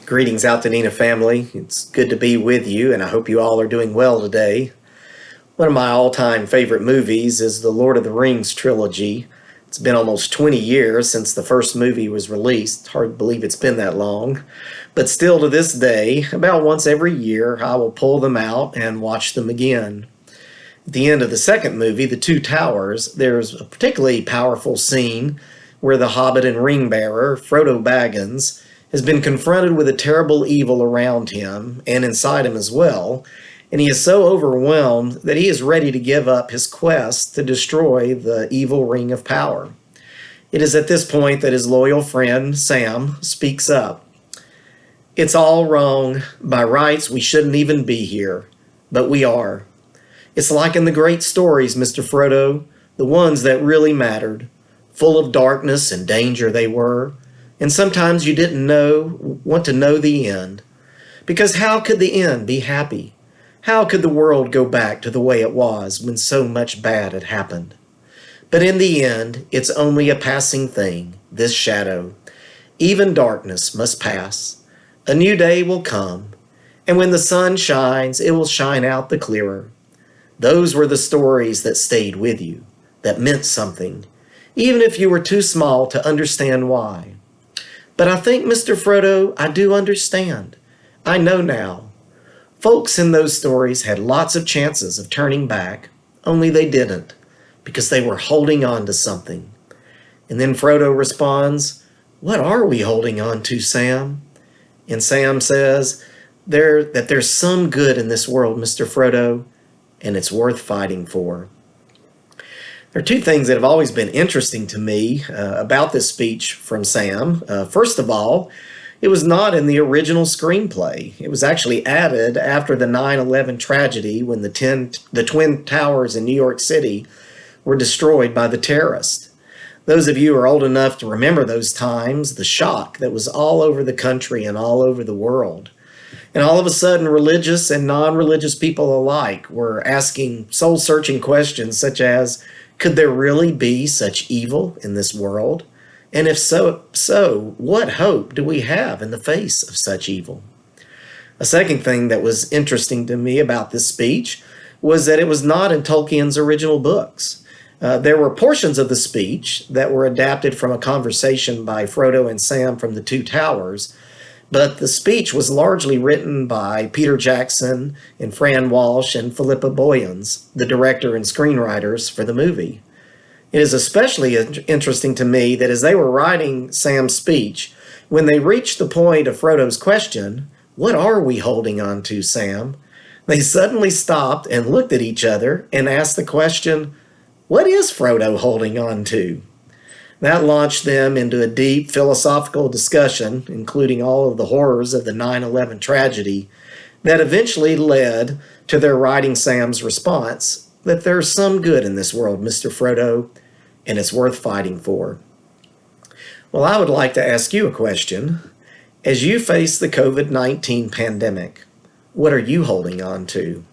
Greetings out to Nina family. It's good to be with you, and I hope you all are doing well today. One of my all-time favorite movies is the Lord of the Rings trilogy. It's been almost 20 years since the first movie was released. Hard to believe it's been that long. But still to this day, about once every year, I will pull them out and watch them again. At the end of the second movie, The Two Towers, there's a particularly powerful scene where the hobbit and ring bearer, Frodo Baggins, has been confronted with a terrible evil around him and inside him as well, and he is so overwhelmed that he is ready to give up his quest to destroy the evil ring of power. It is at this point that his loyal friend, Sam, speaks up. "It's all wrong. By rights, we shouldn't even be here, but we are. It's like in the great stories, Mr. Frodo, the ones that really mattered. Full of darkness and danger they were, and sometimes you didn't want to know the end. Because how could the end be happy? How could the world go back to the way it was when so much bad had happened? But in the end, it's only a passing thing, this shadow. Even darkness must pass. A new day will come, and when the sun shines, it will shine out the clearer. Those were the stories that stayed with you, that meant something, even if you were too small to understand why. But I think, Mr. Frodo, I do understand. I know now. Folks in those stories had lots of chances of turning back, only they didn't, because they were holding on to something." And then Frodo responds, "What are we holding on to, Sam?" And Sam says, that there's some good in this world, Mr. Frodo, and it's worth fighting for." There are two things that have always been interesting to me about this speech from Sam. First of all, it was not in the original screenplay. It was actually added after the 9/11 tragedy when the Twin Towers in New York City were destroyed by the terrorists. Those of you who are old enough to remember those times, the shock that was all over the country and all over the world. And all of a sudden, religious and non-religious people alike were asking soul-searching questions such as, could there really be such evil in this world? And if so, what hope do we have in the face of such evil? A second thing that was interesting to me about this speech was that it was not in Tolkien's original books. There were portions of the speech that were adapted from a conversation by Frodo and Sam from The Two Towers, but the speech was largely written by Peter Jackson and Fran Walsh and Philippa Boyens, the director and screenwriters for the movie. It is especially interesting to me that as they were writing Sam's speech, when they reached the point of Frodo's question, "What are we holding on to, Sam?" they suddenly stopped and looked at each other and asked the question, "What is Frodo holding on to?" That launched them into a deep philosophical discussion, including all of the horrors of the 9/11 tragedy, that eventually led to their writing Sam's response that there's some good in this world, Mr. Frodo, and it's worth fighting for. Well, I would like to ask you a question. As you face the COVID-19 pandemic, what are you holding on to?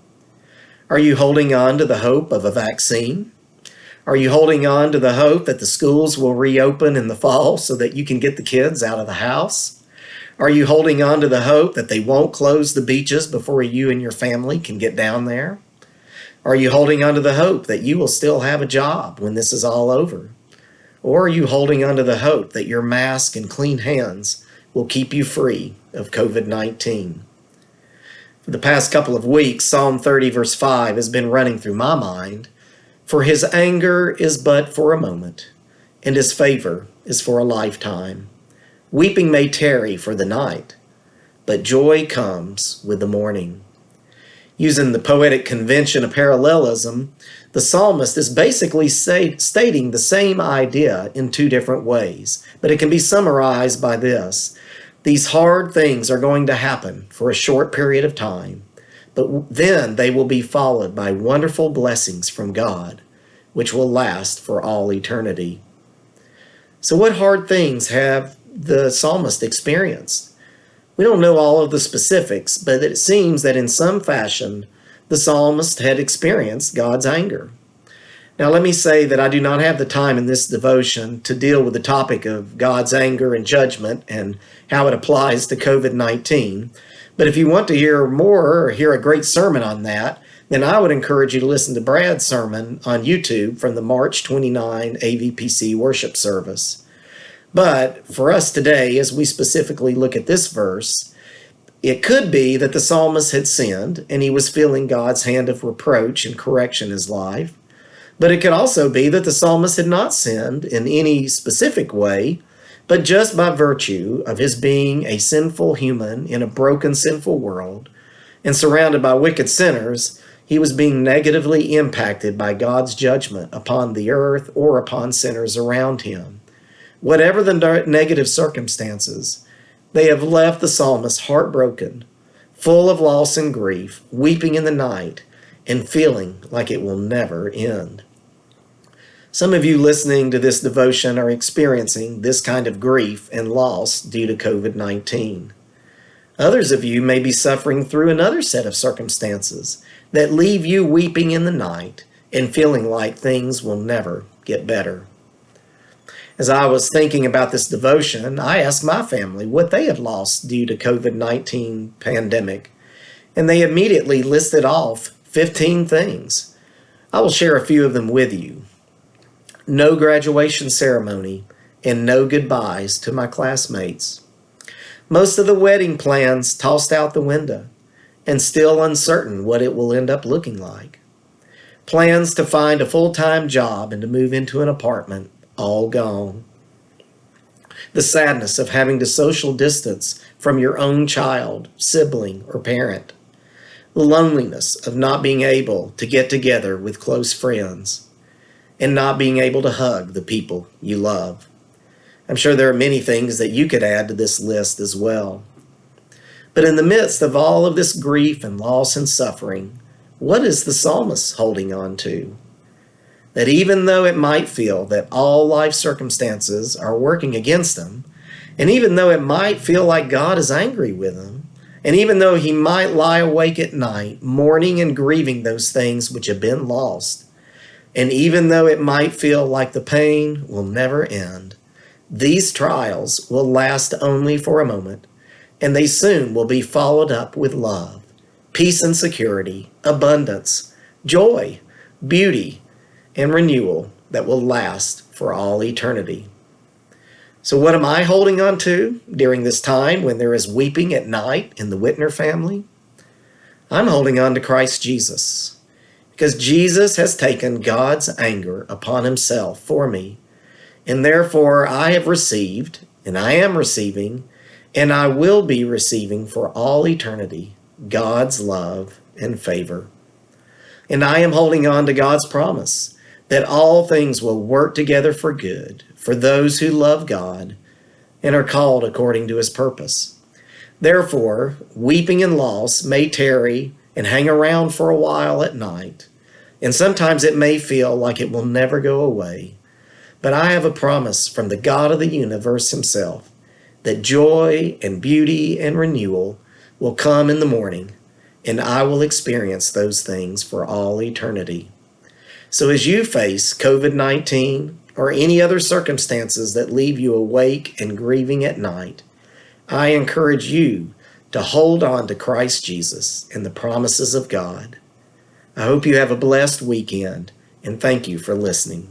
Are you holding on to the hope of a vaccine? Are you holding on to the hope that the schools will reopen in the fall so that you can get the kids out of the house? Are you holding on to the hope that they won't close the beaches before you and your family can get down there? Are you holding on to the hope that you will still have a job when this is all over? Or are you holding on to the hope that your mask and clean hands will keep you free of COVID-19? For the past couple of weeks, Psalm 30 verse 5 has been running through my mind. For his anger is but for a moment, and his favor is for a lifetime. Weeping may tarry for the night, but joy comes with the morning. Using the poetic convention of parallelism, the psalmist is basically stating the same idea in two different ways, but it can be summarized by this. These hard things are going to happen for a short period of time, but then they will be followed by wonderful blessings from God, which will last for all eternity. So what hard things have the psalmist experienced? We don't know all of the specifics, but it seems that in some fashion, the psalmist had experienced God's anger. Now, let me say that I do not have the time in this devotion to deal with the topic of God's anger and judgment and how it applies to COVID-19. But if you want to hear more or hear a great sermon on that, then I would encourage you to listen to Brad's sermon on YouTube from the March 29 AVPC worship service. But for us today, as we specifically look at this verse, it could be that the psalmist had sinned and he was feeling God's hand of reproach and correction in his life. But it could also be that the psalmist had not sinned in any specific way, but just by virtue of his being a sinful human in a broken, sinful world and surrounded by wicked sinners, he was being negatively impacted by God's judgment upon the earth or upon sinners around him. Whatever the negative circumstances, they have left the psalmist heartbroken, full of loss and grief, weeping in the night, and feeling like it will never end. Some of you listening to this devotion are experiencing this kind of grief and loss due to COVID-19. Others of you may be suffering through another set of circumstances that leave you weeping in the night and feeling like things will never get better. As I was thinking about this devotion, I asked my family what they had lost due to COVID-19 pandemic, and they immediately listed off 15 things. I will share a few of them with you. No graduation ceremony and no goodbyes to my classmates. Most of the wedding plans tossed out the window and still uncertain what it will end up looking like. Plans to find a full-time job and to move into an apartment, all gone. The sadness of having to social distance from your own child, sibling, or parent. The loneliness of not being able to get together with close friends and not being able to hug the people you love. I'm sure there are many things that you could add to this list as well. But in the midst of all of this grief and loss and suffering, what is the psalmist holding on to? That even though it might feel that all life circumstances are working against him, and even though it might feel like God is angry with him, and even though he might lie awake at night, mourning and grieving those things which have been lost, and even though it might feel like the pain will never end, these trials will last only for a moment, and they soon will be followed up with love, peace and security, abundance, joy, beauty, and renewal that will last for all eternity. So what am I holding on to during this time when there is weeping at night in the Whitner family? I'm holding on to Christ Jesus, because Jesus has taken God's anger upon himself for me, and therefore I have received, and I am receiving, and I will be receiving for all eternity God's love and favor. And I am holding on to God's promise that all things will work together for good for those who love God and are called according to his purpose. Therefore, weeping and loss may tarry and hang around for a while at night, and sometimes it may feel like it will never go away. But I have a promise from the God of the universe himself that joy and beauty and renewal will come in the morning, and I will experience those things for all eternity. So as you face COVID-19 or any other circumstances that leave you awake and grieving at night, I encourage you to hold on to Christ Jesus and the promises of God. I hope you have a blessed weekend, and thank you for listening.